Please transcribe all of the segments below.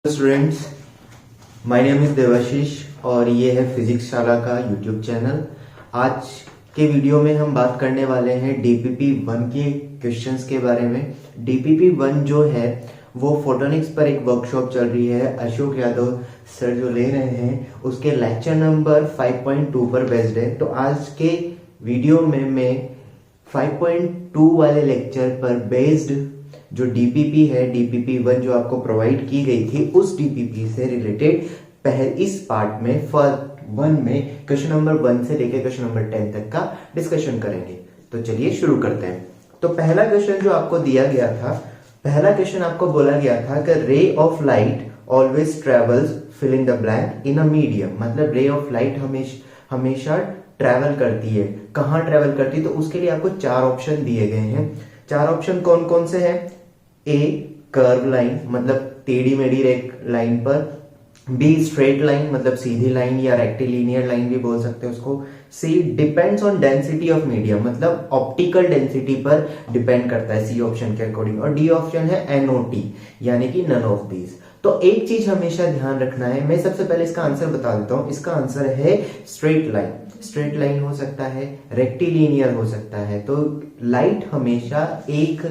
Students, my name is Devashish और ये है फिजिक्स शाला का यूट्यूब चैनल। आज के वीडियो में हम बात करने वाले हैं डीपीपी 1 के क्वेश्चंस के बारे में। डीपीपी 1 जो है वो फोटोनिक्स पर एक वर्कशॉप चल रही है, अशोक यादव सर जो ले रहे हैं उसके लेक्चर नंबर 5.2 पर बेस्ड है। तो आज के वीडियो में मैं 5.2 वाले लेक्चर पर बेस्ड जो डीपीपी है, डीपीपी 1 जो आपको प्रोवाइड की गई थी, उस डीपीपी से रिलेटेड इस पार्ट में फर्स्ट 1 में क्वेश्चन नंबर 1 से लेकर क्वेश्चन नंबर 10 तक का डिस्कशन करेंगे। तो चलिए शुरू करते हैं। तो पहला क्वेश्चन जो आपको दिया गया था, पहला क्वेश्चन आपको बोला गया था कि ray of light always travels fill in the blank in a medium. मतलब रे ऑफ लाइट हमेशा ट्रेवल करती है। कहां ट्रेवल करती है? तो उसके लिए आपको 4 ऑप्शन दिए गए हैं। 4 ऑप्शन कौन कौन से हैं? ए कर्व लाइन, मतलब टेढ़ी मेढ़ी लाइन पर। बी स्ट्रेट लाइन, मतलब सीधी लाइन या रेक्टिलिनियर लाइन भी बोल सकते हैं उसको। See depends on density of medium, मतलब ऑप्टिकल डेंसिटी पर डिपेंड करता है सी ऑप्शन के अकॉर्डिंग। और डी ऑप्शन है एनओटी, यानी कि नन ऑफ दीज। तो एक चीज हमेशा ध्यान रखना है, मैं सबसे पहले इसका आंसर बता देता हूं। इसका आंसर है स्ट्रेट लाइन। स्ट्रेट लाइन हो सकता है, रेक्टिलिनियर हो सकता है। तो लाइट हमेशा एक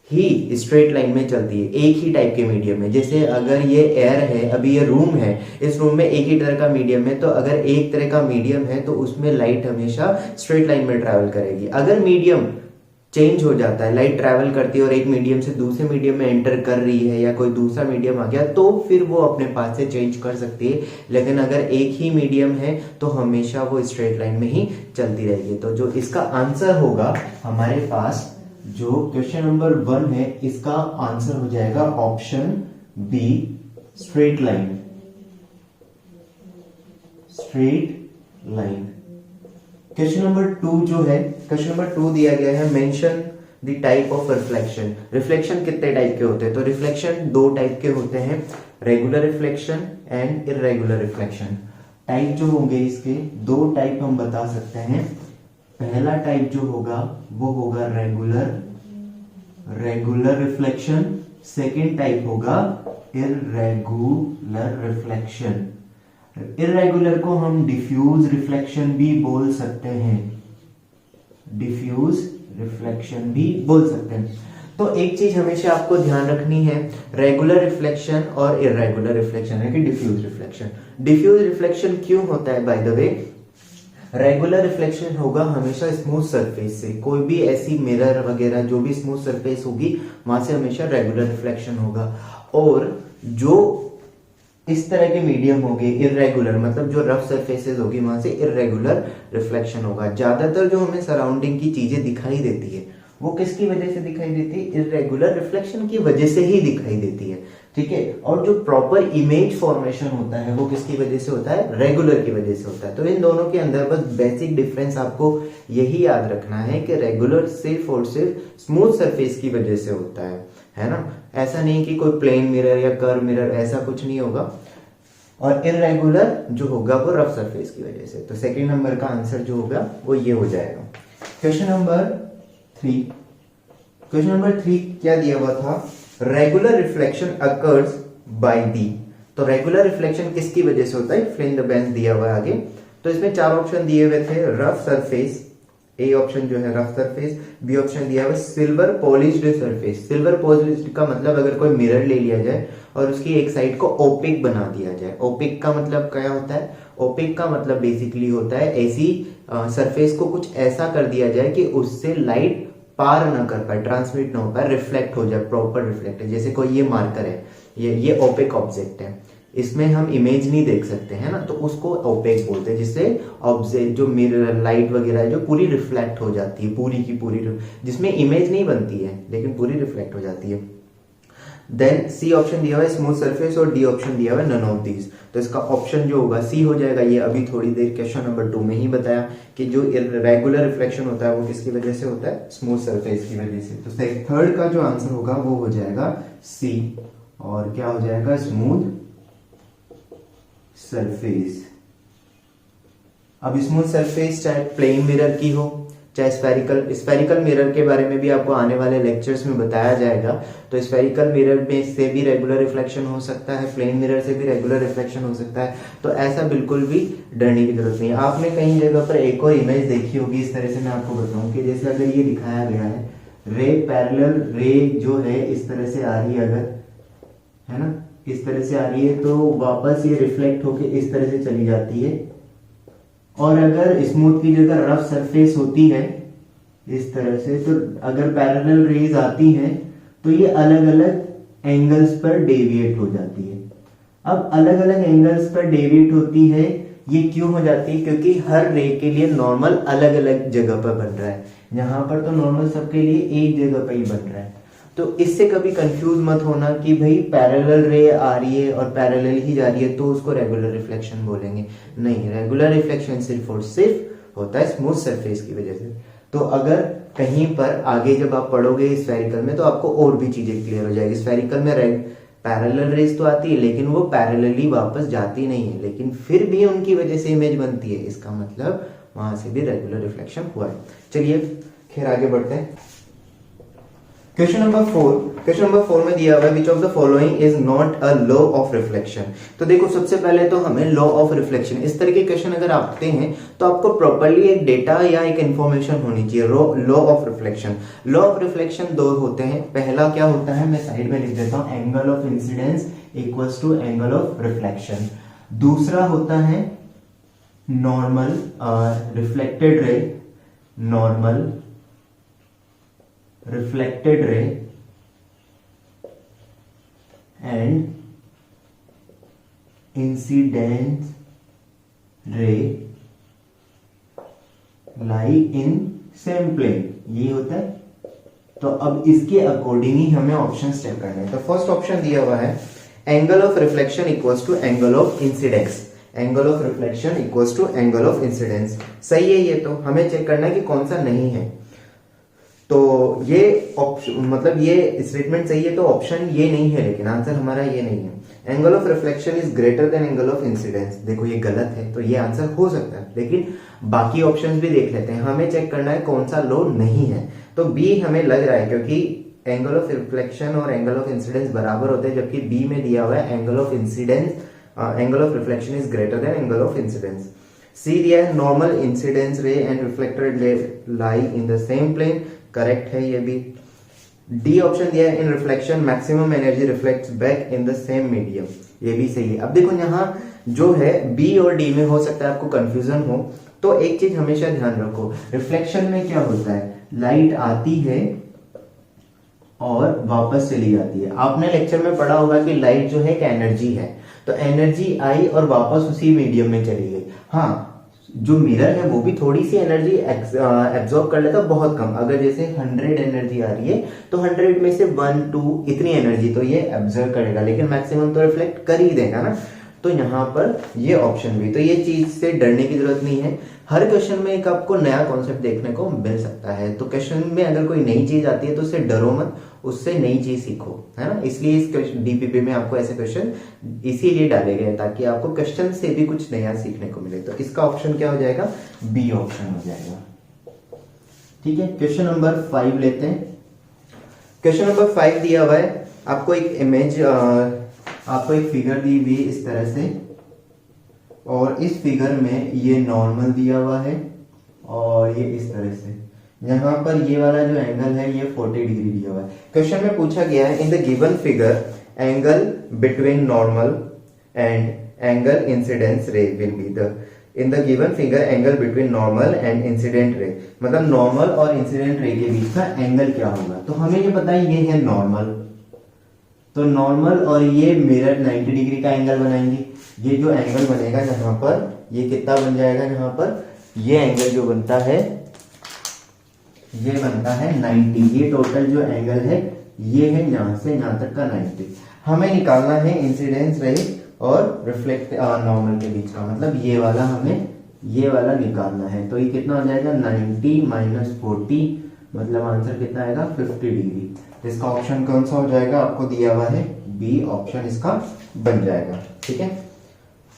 ही स्ट्रेट लाइन में चलती है, एक ही टाइप के मीडियम में। जैसे अगर ये एयर है, अभी ये रूम है, इस रूम में एक ही तरह का मीडियम है, तो अगर एक तरह का मीडियम है तो उसमें लाइट हमेशा स्ट्रेट लाइन में ट्रैवल करेगी। अगर मीडियम चेंज हो जाता है, लाइट ट्रैवल करती है और एक मीडियम से दूसरे मीडियम में एंटर कर रही है या कोई दूसरा मीडियम आ गया, तो फिर वो अपने पास से चेंज कर सकती है। लेकिन अगर एक ही मीडियम है तो हमेशा वो स्ट्रेट लाइन में ही चलती रहेगी। तो जो इसका आंसर होगा हमारे पास, जो क्वेश्चन नंबर 1 है, इसका आंसर हो जाएगा option B, straight line. Straight line. Question number 2 जो है, क्वेश्चन नंबर 2 दिया गया है, mention the type of reflection. Reflection कितने टाइप के होते हैं? तो रिफ्लेक्शन 2 टाइप के होते हैं, regular reflection and irregular reflection. Type जो होंगे इसके 2 टाइप हम बता सकते हैं। पहला टाइप जो होगा वो होगा रेगुलर रिफ्लेक्शन। सेकेंड टाइप होगा इररेगुलर रिफ्लेक्शन। इररेगुलर को हम डिफ्यूज रिफ्लेक्शन भी बोल सकते हैं, डिफ्यूज रिफ्लेक्शन भी बोल सकते हैं। तो एक चीज हमेशा आपको ध्यान रखनी है, रेगुलर रिफ्लेक्शन और इररेगुलर रिफ्लेक्शन है कि डिफ्यूज रिफ्लेक्शन। डिफ्यूज रिफ्लेक्शन क्यों होता है? By the way, regular reflection होगा हमेशा स्मूथ सरफेस से, कोई भी ऐसी मिरर वगैरह जो भी स्मूथ सरफेस होगी वहां से हमेशा रेगुलर रिफ्लेक्शन होगा। और जो इस तरह के मीडियम होंगे इररेगुलर, मतलब जो रफ सरफेसेस होगी वहां से इररेगुलर रिफ्लेक्शन होगा। ज्यादातर जो हमें सराउंडिंग की चीजें दिखाई देती है वो किसकी वजह से दिखाई देती है? इररेगुलर रिफ्लेक्शन की वजह से ही दिखाई देती है, ठीक है। और जो प्रॉपर इमेज फॉर्मेशन होता है वो किसकी वजह से होता है? रेगुलर की वजह से होता है। तो इन दोनों के अंदर बस बेसिक डिफरेंस आपको यही याद रखना है कि रेगुलर सिर्फ और सिर्फ स्मूथ सरफेस की वजह से होता है ना। ऐसा नहीं कि कोई प्लेन मिरर या कर्व मिरर, ऐसा कुछ नहीं होगा। और इररेगुलर जो होगा वो रफ सरफेस की वजह से। तो सेकेंड नंबर का आंसर जो होगा वो ये हो जाएगा। Question number 3। क्वेश्चन नंबर 3 क्या दिया हुआ था? Regular reflection occurs by the. तो रेगुलर रिफ्लेक्शन किसकी वजह से होता है? फिल इन द ब्लैंक दिया हुआ है आगे। तो इसमें 4 ऑप्शन दिए हुए थे। रफ सरफेस, ए ऑप्शन जो है रफ सरफेस। बी ऑप्शन दिया हुआ silver polished surface. Silver polished का मतलब अगर कोई मिरर ले लिया जाए और उसकी एक साइड को ओपिक बना दिया जाए। ओपिक का मतलब क्या होता है? ओपिक का मतलब बेसिकली होता है ऐसी सरफेस को कुछ ऐसा कर दिया जाए कि उससे लाइट पार ना कर पाए, ट्रांसमिट ना हो पाए, रिफ्लेक्ट हो जाए, प्रॉपर रिफ्लेक्ट है। जैसे कोई ये मार्कर है, ये ओपेक ऑब्जेक्ट है, इसमें हम इमेज नहीं देख सकते हैं ना, तो उसको ओपेक बोलते हैं। जिससे ऑब्जेक्ट जो मिरर लाइट वगैरह है जो पूरी रिफ्लेक्ट हो जाती है, पूरी की पूरी, जिसमें इमेज नहीं बनती है लेकिन पूरी रिफ्लेक्ट हो जाती है। देन सी ऑप्शन दिया हुआ है स्मूथ सरफेस और डी ऑप्शन दिया हुआ है नन ऑफ दीज। तो इसका ऑप्शन जो होगा सी हो जाएगा। ये अभी थोड़ी देर क्वेश्चन नंबर 2 में ही बताया कि जो रेगुलर रिफ्लेक्शन होता है वो किसकी वजह से होता है? स्मूथ सरफेस की वजह से। तो थर्ड का जो आंसर होगा वो हो जाएगा सी। और क्या हो जाएगा? Smooth surface. अब स्मूथ सरफेस चाहे प्लेन मिरर की हो चाहे स्फेरिकल मिरर के बारे में भी आपको आने वाले लेक्चर्स में बताया जाएगा। तो स्फेरिकल मिरर में से भी रेगुलर रिफ्लेक्शन हो सकता है, प्लेन मिरर से भी रेगुलर रिफ्लेक्शन हो सकता है। तो ऐसा बिल्कुल भी डरने की जरूरत नहीं है। आपने कई जगह पर एक और इमेज देखी होगी, इस तरह से मैं आपको बताऊं कि जैसे अगर ये दिखाया गया है रे पैरेलल रे जो है इस तरह से आ रही है, अगर है ना इस तरह से आ रही है तो वापस ये रिफ्लेक्ट होके इस तरह से चली जाती है। और अगर स्मूथ की जगह रफ सरफेस होती है इस तरह से, तो अगर पैरेलल रेज आती हैं तो ये अलग अलग एंगल्स पर डेविएट हो जाती है। अब अलग अलग एंगल्स पर डेविएट होती है, ये क्यों हो जाती है? क्योंकि हर रे के लिए नॉर्मल अलग अलग जगह पर बन रहा है। यहां पर तो नॉर्मल सबके लिए एक जगह पर ही बन रहा है। तो इससे कभी कंफ्यूज मत होना कि भाई पैरेलल रे आ रही है और पैरेलल ही जा रही है तो उसको रेगुलर रिफ्लेक्शन बोलेंगे। नहीं, रेगुलर रिफ्लेक्शन सिर्फ और सिर्फ होता है स्मूथ सरफेस की वजह से। तो अगर कहीं पर आगे जब आप पढ़ोगे स्फेरिकल में तो आपको और भी चीजें क्लियर हो जाएगी। स्फेरिकल में पैरेलल रेज तो आती है लेकिन वो पैरेलली वापस जाती नहीं है, लेकिन फिर भी उनकी वजह से इमेज बनती है। इसका मतलब वहां से भी रेगुलर रिफ्लेक्शन हुआ है। चलिए खैर आगे बढ़ते हैं। क्वेश्चन नंबर 4 में दिया हुआ है which of the following is not a law of reflection. तो देखो सबसे पहले तो हमें लॉ ऑफ रिफ्लेक्शन, इस तरह के क्वेश्चन अगर आते हैं तो आपको प्रॉपर्ली एक डेटा या एक इंफॉर्मेशन होनी चाहिए। Law of reflection, law of reflection दो होते हैं। पहला क्या होता है, मैं साइड में लिख देता हूं, angle of incidence equals to angle of reflection. दूसरा होता है normal reflected ray, normal reflected ray and incident ray lie in same plane, ये होता है। तो अब इसके अकॉर्डिंग ही हमें ऑप्शन चेक करना है। तो फर्स्ट ऑप्शन दिया हुआ है angle of reflection equals to angle of incidence, angle of reflection equals to angle of incidence. सही है ये, तो हमें चेक करना है कि कौन सा नहीं है। तो ये ऑप्शन मतलब ये स्टेटमेंट सही है तो ऑप्शन ये नहीं है, लेकिन आंसर हमारा ये नहीं है। Angle of reflection is greater than angle of incidence, देखो ये गलत है, तो ये आंसर हो सकता है, लेकिन बाकी ऑप्शंस भी देख लेते हैं। हमें चेक करना है कौन सा लॉ नहीं है। तो बी हमें लग रहा है क्योंकि एंगल ऑफ रिफ्लेक्शन और एंगल ऑफ इंसिडेंस बराबर होते हैं, जबकि बी में दिया हुआ है angle of incidence angle of reflection is greater than angle of incidence. C दिया है normal incidence ray and reflected ray lie in the same plane, correct है ये भी। डी ऑप्शन दिया है in reflection maximum energy reflects back in the same medium, ये भी सही है। अब देखो यहाँ जो है बी और डी में हो सकता है आपको कंफ्यूजन हो, तो एक चीज हमेशा ध्यान रखो, रिफ्लेक्शन में क्या होता है, लाइट आती है और वापस चली जाती है। आपने लेक्चर में पढ़ा होगा कि लाइट जो है एक एनर्जी है, तो एनर्जी आई और वापस उसी मीडियम में चली गई। हाँ, जो मिरर है वो भी थोड़ी सी एनर्जी एब्जॉर्ब कर लेता, बहुत कम। अगर जैसे 100 एनर्जी आ रही है तो 100 में से 1 2 इतनी एनर्जी तो ये एब्जॉर्ब करेगा, लेकिन मैक्सिमम तो रिफ्लेक्ट कर ही देगा ना। तो यहाँ पर ये ऑप्शन भी, तो ये चीज से डरने की जरूरत नहीं है। हर क्वेश्चन में एक आपको नया कॉन्सेप्ट देखने को मिल सकता है। तो क्वेश्चन में अगर कोई नई चीज आती है तो उससे डरो मत, उससे नई चीज सीखो, है ना। इसलिए इस डीपीपी में आपको ऐसे क्वेश्चन इसीलिए डाले गए ताकि आपको क्वेश्चन से भी कुछ नया सीखने को मिले। तो इसका ऑप्शन क्या हो जाएगा, बी ऑप्शन हो जाएगा। ठीक है, क्वेश्चन नंबर 5 लेते हैं। क्वेश्चन नंबर 5 दिया हुआ है आपको एक इमेज, आपको एक फिगर दी हुई इस तरह से, और इस फिगर में ये नॉर्मल दिया हुआ है और ये इस तरह से। यहाँ पर ये वाला जो एंगल है ये 40 डिग्री दिया हुआ है। क्वेश्चन में पूछा गया है in the given figure angle between normal and angle incidence रे will be the, in the given figure angle between normal and incident रे, मतलब नॉर्मल और इंसिडेंट रे के बीच का एंगल क्या होगा। तो हमें ये पता है ये है नॉर्मल, तो नॉर्मल और ये मिरर 90 डिग्री का एंगल बनाएंगे। ये जो एंगल बनेगा यहाँ पर, ये कितना बन जाएगा, यहाँ पर ये एंगल जो बनता है ये बनता है 90। ये टोटल जो एंगल है ये है यहाँ से यहाँ तक का 90। हमें निकालना है इंसिडेंस रे और रिफ्लेक्ट नॉर्मल के बीच का, मतलब ये वाला हमें ये वाला निकालना है। तो ये कितना हो जाएगा 90 माइनस 40, मतलब आंसर कितना आएगा 50 डिग्री। इसका ऑप्शन कौन सा हो जाएगा, आपको दिया हुआ है बी ऑप्शन इसका बन जाएगा। ठीक है,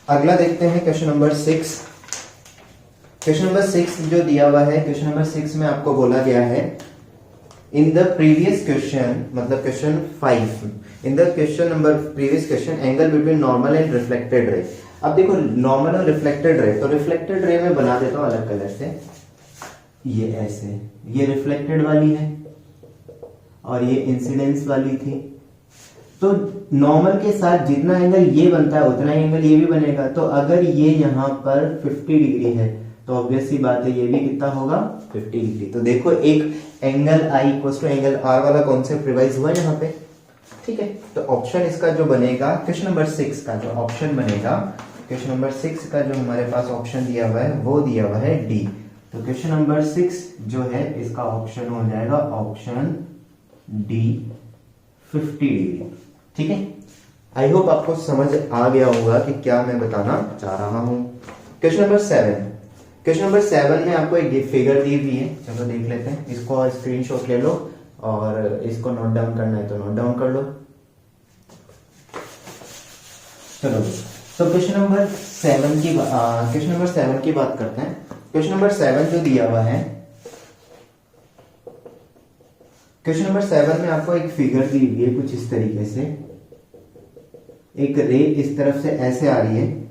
अगला देखते हैं क्वेश्चन नंबर 6। क्वेश्चन नंबर 6 जो दिया हुआ है, क्वेश्चन नंबर 6 में आपको बोला गया है इन द प्रीवियस क्वेश्चन, मतलब question 5, in the question number previous question angle between normal and reflected रे। अब देखो नॉर्मल और रिफ्लेक्टेड रे, तो रिफ्लेक्टेड रे में बना देता हूं अलग कलर से, ये ऐसे, ये रिफ्लेक्टेड वाली है और ये इंसिडेंस वाली थी। तो नॉर्मल के साथ जितना एंगल ये बनता है उतना ही एंगल ये भी बनेगा। तो अगर ये यहां पर 50 डिग्री है तो ऑब्वियस सी बात है ये भी कितना होगा 50 डिग्री। तो देखो एक angle I equal to angle R वाला कॉन्सेप्ट रिवाइज हुआ यहाँ पे, ठीक है। तो ऑप्शन इसका जो बनेगा क्वेश्चन नंबर 6 का जो ऑप्शन बनेगा, क्वेश्चन नंबर 6 का जो हमारे पास ऑप्शन दिया हुआ है वो दिया हुआ है डी। तो क्वेश्चन नंबर 6 जो है इसका ऑप्शन हो जाएगा ऑप्शन डी 50 डिग्री, ठीक है। आई होप आपको समझ आ गया होगा कि क्या मैं बताना चाह रहा हूं। क्वेश्चन नंबर 7, क्वेश्चन नंबर 7 में आपको एक फिगर दी हुई है, चलो देख लेते हैं। इसको स्क्रीनशॉट ले लो और इसको नोट डाउन करना है तो नोट डाउन कर लो। चलो तो क्वेश्चन नंबर 7 की बात करते हैं। क्वेश्चन नंबर 7 जो दिया हुआ है, क्वेश्चन नंबर 7 में आपको एक फिगर दी हुई है कुछ इस तरीके से, एक रे इस तरफ से ऐसे आ रही है,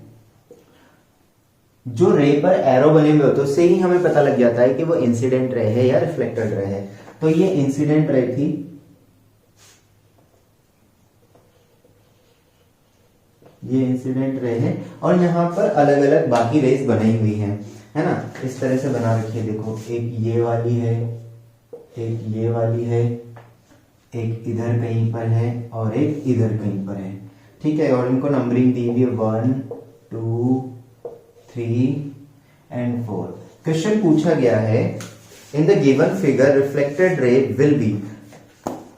जो रे पर एरो बने हुए होते उससे ही हमें पता लग जाता है कि वो इंसिडेंट रे है या रिफ्लेक्टेड रे है। तो ये इंसिडेंट रे थी, ये इंसिडेंट रे है और यहां पर अलग अलग बाकी रेस बनाई हुई है ना, इस तरह से बना रखी है। देखो एक ये वाली है, एक ये वाली है, एक इधर कहीं पर है और एक इधर कहीं पर है, ठीक है। और इनको नंबरिंग दी हुई है 1 2 3 एंड 4। क्वेश्चन पूछा गया है in the given figure reflected ray will be,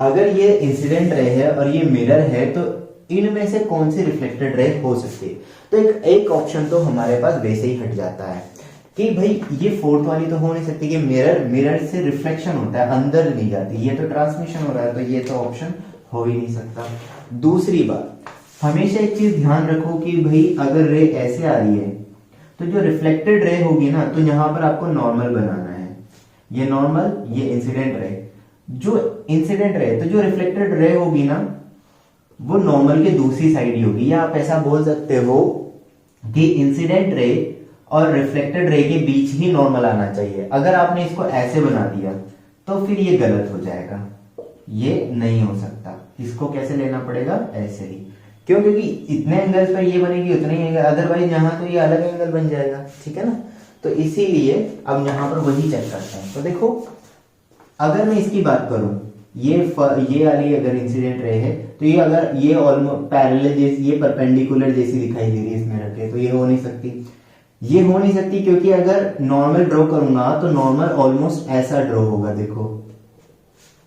अगर ये इंसिडेंट रे है और ये मिरर है तो इनमें से कौन सी रिफ्लेक्टेड रे हो सकती है। तो एक ऑप्शन तो हमारे पास वैसे ही हट जाता है कि भाई ये फोर्थ वाली तो हो नहीं सकती कि मिरर से रिफ्लेक्शन होता है अंदर नहीं जाती, ये तो ट्रांसमिशन हो रहा है, तो ये तो ऑप्शन हो ही नहीं सकता। दूसरी बात, हमेशा एक चीज ध्यान रखो कि भाई अगर रे ऐसे आ रही है तो जो रिफ्लेक्टेड रे होगी ना, तो यहां पर आपको नॉर्मल बनाना है, ये नॉर्मल, ये इंसिडेंट रे। जो इंसिडेंट रे, तो जो रिफ्लेक्टेड रे होगी ना वो नॉर्मल के दूसरी साइड ही होगी, या आप ऐसा बोल सकते हो कि इंसिडेंट रे और रिफ्लेक्टेड रे के बीच ही नॉर्मल आना चाहिए। अगर आपने इसको ऐसे बना दिया तो फिर ये गलत हो जाएगा, ये नहीं हो सकता। इसको कैसे लेना पड़ेगा, ऐसे ही। क्यों? क्योंकि इतने एंगल्स पर ये बनेगी उतने ही एंगल, अदरवाइज यहां तो ये अलग एंगल बन जाएगा, ठीक है ना। तो इसीलिए अब यहां पर वही चेक करते हैं। तो देखो अगर मैं इसकी बात करूं, ये वाली अगर इंसिडेंट रे है तो ये अगर ये ऑलमोस्ट पैरेलल जैसी, ये परपेंडिकुलर जैसी दिखाई दे रही है इसमें रखे, तो ये हो नहीं सकती, ये हो नहीं सकती। क्योंकि अगर नॉर्मल ड्रॉ करूंगा तो नॉर्मल ऑलमोस्ट ऐसा ड्रॉ होगा, देखो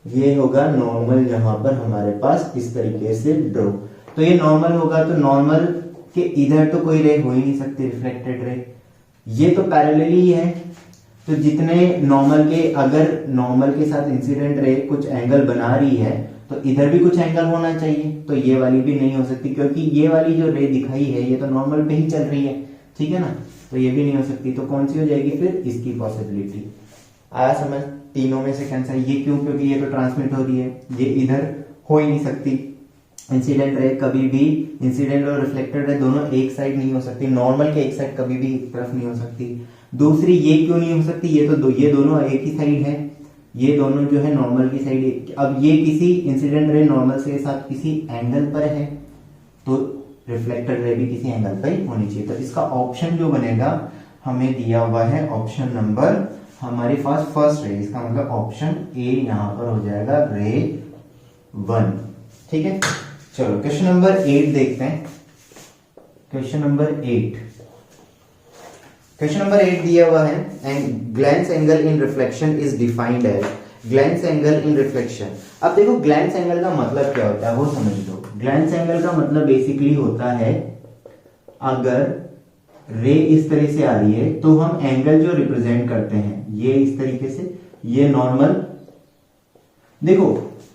ये होगा नॉर्मल, यहां पर हमारे पास इस तरीके से ड्रॉ, तो ये नॉर्मल होगा। तो नॉर्मल के इधर तो कोई रे हो ही नहीं सकती रिफ्लेक्टेड रे, ये तो पैरेलल ही है। तो जितने नॉर्मल के, अगर नॉर्मल के साथ इंसिडेंट रे कुछ एंगल बना रही है तो इधर भी कुछ एंगल होना चाहिए, तो ये वाली भी नहीं हो सकती क्योंकि ये वाली जो रे दिखाई है ये तो नॉर्मल पे ही चल रही है, ठीक है ना। तो ये भी नहीं हो सकती, तो कौन सी हो जाएगी फिर, इसकी पॉसिबिलिटी आया समझ। तीनों में से कैंसिल, ये क्यों, क्योंकि ये तो ट्रांसमिट हो रही है, ये इधर हो ही नहीं सकती। इंसिडेंट रे कभी भी, इंसिडेंट और रिफ्लेक्टेड रे दोनों एक साइड नहीं हो सकती, नॉर्मल के एक साइड कभी भी एक तरफ नहीं हो सकती। दूसरी ये क्यों नहीं हो सकती, ये तो ये दोनों एक ही साइड है, ये दोनों जो है नॉर्मल की साइड। अब ये किसी इंसिडेंट रे नॉर्मल के साथ किसी एंगल पर है तो रिफ्लेक्टेड रे भी किसी एंगल पर ही होनी चाहिए। तो इसका ऑप्शन जो बनेगा हमें दिया हुआ है ऑप्शन नंबर हमारे पास फर्स्ट रे, इसका मतलब ऑप्शन ए यहां पर हो जाएगा रे 1, ठीक है। चलो क्वेश्चन नंबर 8 देखते हैं। क्वेश्चन नंबर 8, क्वेश्चन नंबर 8 दिया हुआ है and glance angle in reflection is defined as, glance angle in reflection. अब देखो ग्लैंस एंगल का मतलब क्या होता है वो समझ लो। ग्लैंस एंगल का मतलब बेसिकली होता है अगर रे इस तरह से आ रही है तो हम एंगल जो रिप्रेजेंट करते हैं ये इस तरीके से, ये नॉर्मल। देखो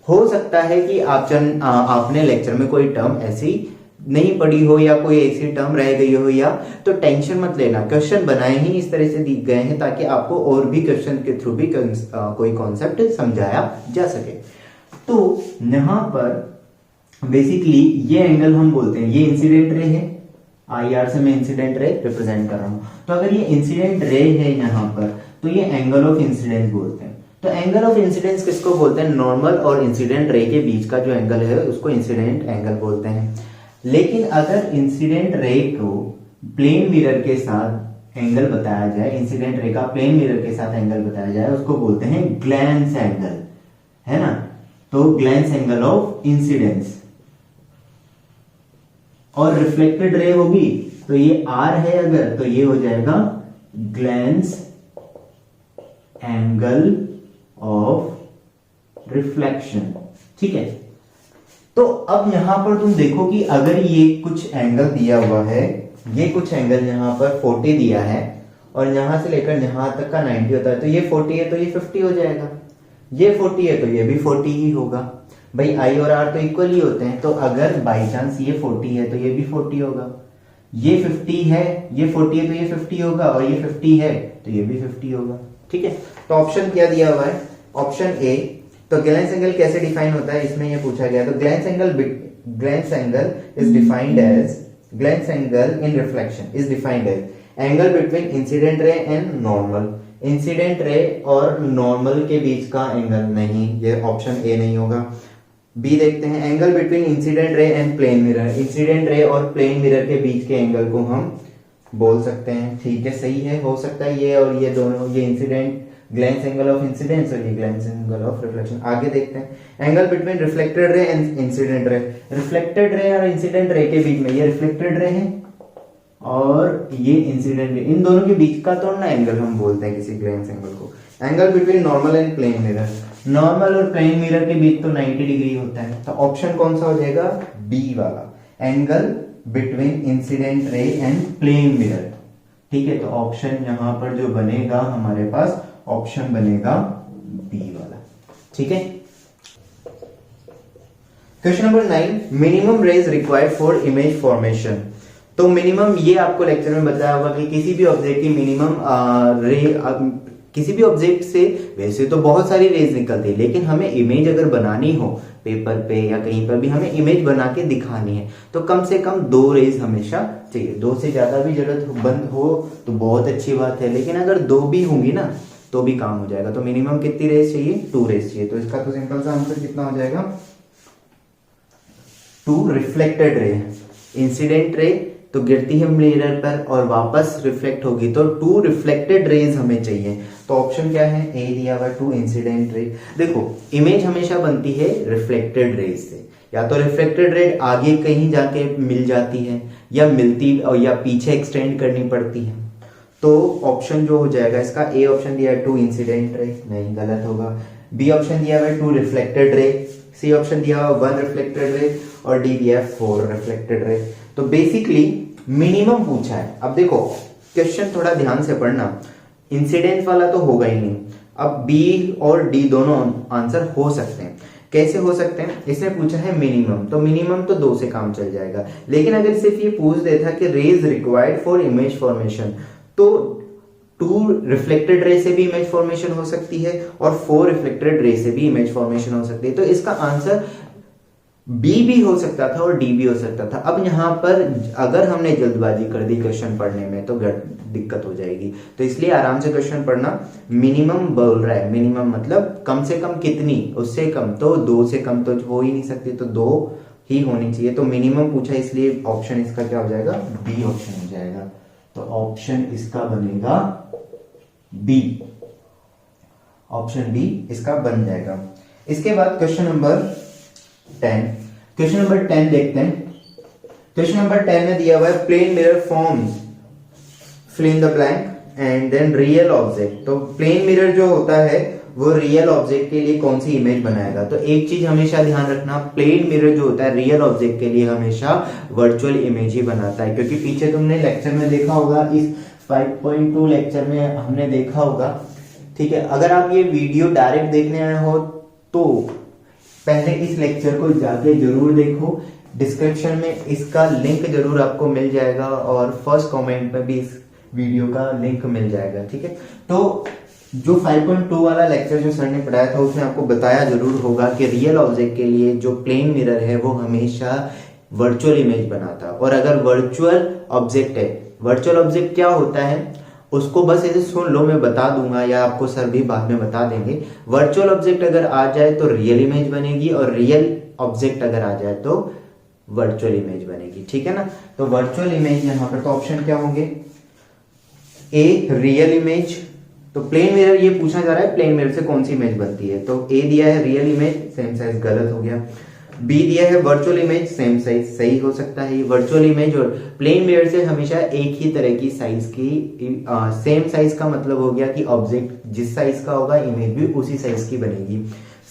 हो सकता है कि आपने लेक्चर में कोई टर्म ऐसी नहीं पढ़ी हो या कोई ऐसी टर्म रह गई हो या, तो टेंशन मत लेना, क्वेश्चन बनाए ही इस तरह से दी गए हैं ताकि आपको और भी क्वेश्चन के थ्रू भी कोई कॉन्सेप्ट समझाया जा सके। तो यहाँ पर बेसिकली ये एंगल हम बोलते हैं, ये इंसिडेंट रे है, IR से मैं इंसिडेंट रे रिप्रेजेंट कर रहा हूं। तो अगर ये इंसिडेंट रे है यहाँ पर, तो ये एंगल ऑफ इंसिडेंस बोलते हैं। तो एंगल ऑफ इंसिडेंस किसको बोलते हैं? नॉर्मल और इंसिडेंट रे के बीच का जो एंगल है उसको इंसिडेंट एंगल बोलते हैं। लेकिन अगर इंसिडेंट रे को प्लेन मिरर के साथ एंगल बताया जाए, इंसिडेंट रे का प्लेन मिरर के साथ एंगल बताया जाए, उसको बोलते हैं ग्लैंस एंगल, है ना। तो ग्लैंस एंगल ऑफ इंसिडेंस। और रिफ्लेक्टेड रे होगी तो ये R है अगर, तो ये हो जाएगा ग्लैंस एंगल ऑफ रिफ्लेक्शन, ठीक है। तो अब यहां पर तुम देखो कि अगर ये कुछ एंगल दिया हुआ है, ये कुछ एंगल यहां पर 40 दिया है और यहां से लेकर यहां तक का 90 होता है, तो ये 40 है तो ये 50 हो जाएगा, ये 40 है तो ये भी 40 ही होगा। भाई I और R तो इक्वल ही होते हैं, तो अगर बाई चांस ये 40 है तो ये भी 40 होगा, ये 50 है, ये 40 है तो ये 50 होगा, और ये 50 है तो ये भी 50 होगा, ठीक है। तो ऑप्शन क्या दिया हुआ है? Option A. तो ग्लैंस एंगल कैसे डिफाइन होता है, इसमें ये पूछा गया। तो glance angle is defined as, glance angle in reflection is defined as angle between incident ray and normal. Incident ray और नॉर्मल के बीच का एंगल नहीं, ये ऑप्शन ए नहीं होगा। बी देखते हैं, angle between incident ray and plane mirror. Incident ray और प्लेन मिरर के बीच के एंगल को हम बोल सकते हैं, ठीक है, सही है। हो सकता है ये और ये दोनों, ये incident glance angle of incidence और ये ग्लैंस एंगल ऑफ रिफ्लेक्शन। आगे देखते हैं, angle between reflected ray and incident ray. Reflected ray और इंसिडेंट रे के बीच में, ये रिफ्लेक्टेड रे है और ये इंसिडेंट रे, इन दोनों के बीच का तो ना एंगल हम बोलते हैं किसी ग्लैंस एंगल को। Angle between normal and plane mirror, normal और प्लेन मिरर के बीच तो 90 डिग्री होता है, तो ऑप्शन कौन सा हो जाएगा? बी वाला, angle between incident ray and plane mirror, ठीक है। तो ऑप्शन यहां पर जो बनेगा हमारे पास, ऑप्शन बनेगा बी वाला, ठीक है। Question number 9, minimum rays required for image formation. तो मिनिमम, ये आपको लेक्चर में बताया होगा कि किसी भी ऑब्जेक्ट की मिनिमम रे, किसी भी ऑब्जेक्ट से वैसे तो बहुत सारी रेज निकलती है, लेकिन हमें इमेज अगर बनानी हो पेपर पे या कहीं पर भी हमें इमेज बना के दिखानी है, तो कम से कम 2 रेज हमेशा चाहिए। 2 से ज्यादा भी जरूरत बंद हो तो बहुत अच्छी बात है, लेकिन अगर 2 भी होंगी ना तो भी काम हो जाएगा। तो मिनिमम कितनी रेज चाहिए? 2 रेज चाहिए। तो इसका तो सिंपल सा आंसर कितना हो जाएगा? 2 रिफ्लेक्टेड रे। इंसिडेंट रे तो गिरती है मिरर पर और वापस रिफ्लेक्ट होगी, तो 2 रिफ्लेक्टेड रेज हमें चाहिए। तो ऑप्शन क्या है? ए दिया हुआ 2 इंसिडेंट रे। देखो, इमेज हमेशा बनती है रिफ्लेक्टेड रेज से, या तो रिफ्लेक्टेड रे आगे कहीं जाके मिल जाती है या मिलती या पीछे एक्सटेंड करनी पड़ती है। तो ऑप्शन जो हो जाएगा इसका, ए ऑप्शन दिया है 2 इंसिडेंट रे, नहीं, गलत होगा। बी ऑप्शन दिया हुआ है 2 रिफ्लेक्टेड रे, सी ऑप्शन दिया हुआ 1 रिफ्लेक्टेड रे, और डी दिया है 4 रिफ्लेक्टेड रे। तो बेसिकली मिनिमम पूछा है। अब देखो क्वेश्चन थोड़ा ध्यान से पढ़ना, इंसिडेंट वाला तो होगा ही नहीं। अब बी और डी दोनों आंसर हो सकते हैं। कैसे हो सकते हैं? इसने पूछा है मिनिमम, तो मिनिमम तो 2 से काम चल जाएगा। लेकिन अगर सिर्फ ये पूछ देता कि rays required for image formation, तो 2 रिफ्लेक्टेड रे से भी इमेज फॉर्मेशन हो सकती है और 4 रिफ्लेक्टेड रे से भी इमेज फॉर्मेशन हो सकती है। तो इसका आंसर बी भी हो सकता था और डी भी हो सकता था। अब यहां पर अगर हमने जल्दबाजी कर दी क्वेश्चन पढ़ने में तो दिक्कत हो जाएगी, तो इसलिए आराम से क्वेश्चन पढ़ना। मिनिमम बोल रहा है, मिनिमम मतलब कम से कम कितनी, उससे कम, तो 2 से कम तो हो ही नहीं सकती, तो 2 ही होनी चाहिए। तो मिनिमम पूछा, इसलिए ऑप्शन इसका क्या हो जाएगा? बी ऑप्शन हो जाएगा। तो ऑप्शन इसका बनेगा बी, ऑप्शन बी इसका बन जाएगा। इसके बाद क्वेश्चन नंबर 10, क्वेश्चन नंबर 10 देखते हैं। क्वेश्चन नंबर 10 में दिया हुआ है plane mirror forms, fill in the blank and then real object. तो प्लेन मिरर जो होता है वो रियल ऑब्जेक्ट के लिए कौन सी इमेज बनाएगा? तो एक चीज हमेशा ध्यान रखना, प्लेन मिरर जो होता है रियल ऑब्जेक्ट के लिए हमेशा वर्चुअल इमेज ही बनाता है, क्योंकि पीछे तुमने लेक्चर में देखा होगा, इस 5.2 लेक्चर में हमने देखा होगा, ठीक है। अगर आप ये वीडियो डायरेक्ट देखने आए हो तो पहले इस लेक्चर को जाके जरूर देखो, डिस्क्रिप्शन में इसका लिंक जरूर आपको मिल जाएगा और फर्स्ट कमेंट में भी इस वीडियो का लिंक मिल जाएगा, ठीक है। तो जो 5.2 वाला लेक्चर जो सर ने पढ़ाया था उसमें आपको बताया जरूर होगा कि रियल ऑब्जेक्ट के लिए जो प्लेन मिरर है वो हमेशा वर्चुअल इमेज बनाता है। और अगर वर्चुअल ऑब्जेक्ट है, वर्चुअल ऑब्जेक्ट क्या होता है उसको बस ऐसे सुन लो, मैं बता दूंगा या आपको सर भी बाद में बता देंगे। वर्चुअल ऑब्जेक्ट अगर आ जाए तो रियल इमेज बनेगी और रियल ऑब्जेक्ट अगर आ जाए तो वर्चुअल इमेज बनेगी, ठीक है ना। तो वर्चुअल इमेज यहाँ पर तो ऑप्शन क्या होंगे, ए रियल इमेज। तो प्लेन मिरर ये पूछा जा रहा है प्लेन मिरर से कौन सी इमेज बनती है, तो ए दिया है रियल इमेज, सेम साइज गलत हो गया। बी दिया है वर्चुअल इमेज, सेम साइज सही हो सकता है। वर्चुअल इमेज और प्लेन मिरर से हमेशा एक ही तरह की साइज की सेम साइज का मतलब हो गया कि ऑब्जेक्ट जिस साइज का होगा इमेज भी उसी साइज की बनेगी।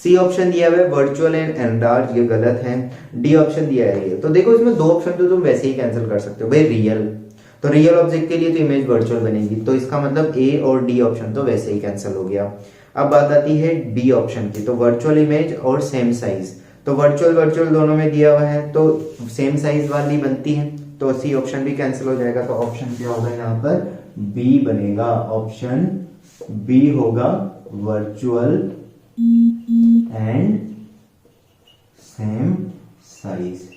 सी ऑप्शन दिया हुआ है वर्चुअल एंड एनलार्ज, ये गलत है। डी ऑप्शन दिया है ये। तो देखो इसमें दो ऑप्शन तो तुम वैसे ही कैंसिल कर सकते हो भाई, रियल तो रियल ऑब्जेक्ट के लिए तो इमेज वर्चुअल बनेगी, तो इसका मतलब ए और डी ऑप्शन तो वैसे ही कैंसिल हो गया। अब बात आती है बी ऑप्शन की, तो वर्चुअल इमेज और सेम साइज, तो वर्चुअल वर्चुअल दोनों में दिया हुआ है तो सेम साइज वाली बनती है, तो सी ऑप्शन भी कैंसिल हो जाएगा। तो ऑप्शन क्या होगा यहाँ पर, बी बनेगा, ऑप्शन बी होगा वर्चुअल एंड सेम साइज,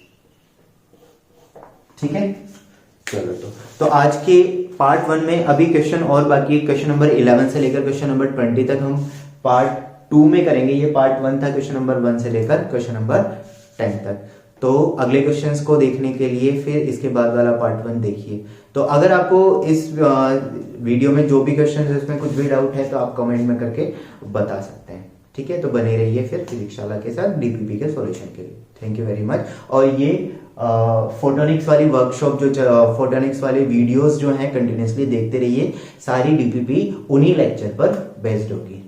ठीक है। चलो तो आज के पार्ट 1 में अभी क्वेश्चन और बाकी, क्वेश्चन नंबर 11 से लेकर क्वेश्चन नंबर 20 तक हम पार्ट 2 में करेंगे। ये पार्ट 1 था क्वेश्चन नंबर 1 से लेकर क्वेश्चन नंबर 10 तक। तो अगले क्वेश्चंस को देखने के लिए फिर इसके बाद वाला पार्ट 1 देखिए। तो अगर आपको इस वीडियो में जो भी क्वेश्चन है उसमें कुछ भी डाउट है तो आप कमेंट में करके बता सकते हैं, ठीक है। तो बने रहिए फिर फिजिक्सशाला के साथ डीपीपी के सॉल्यूशन के लिए। Thank you very much. और ये फोटोनिक्स वाली वर्कशॉप जो फोटोनिक्स वाले वीडियोस जो हैं कंटिन्यूसली देखते रहिए, सारी डीपीपी उन्हीं लेक्चर पर बेस्ड होगी।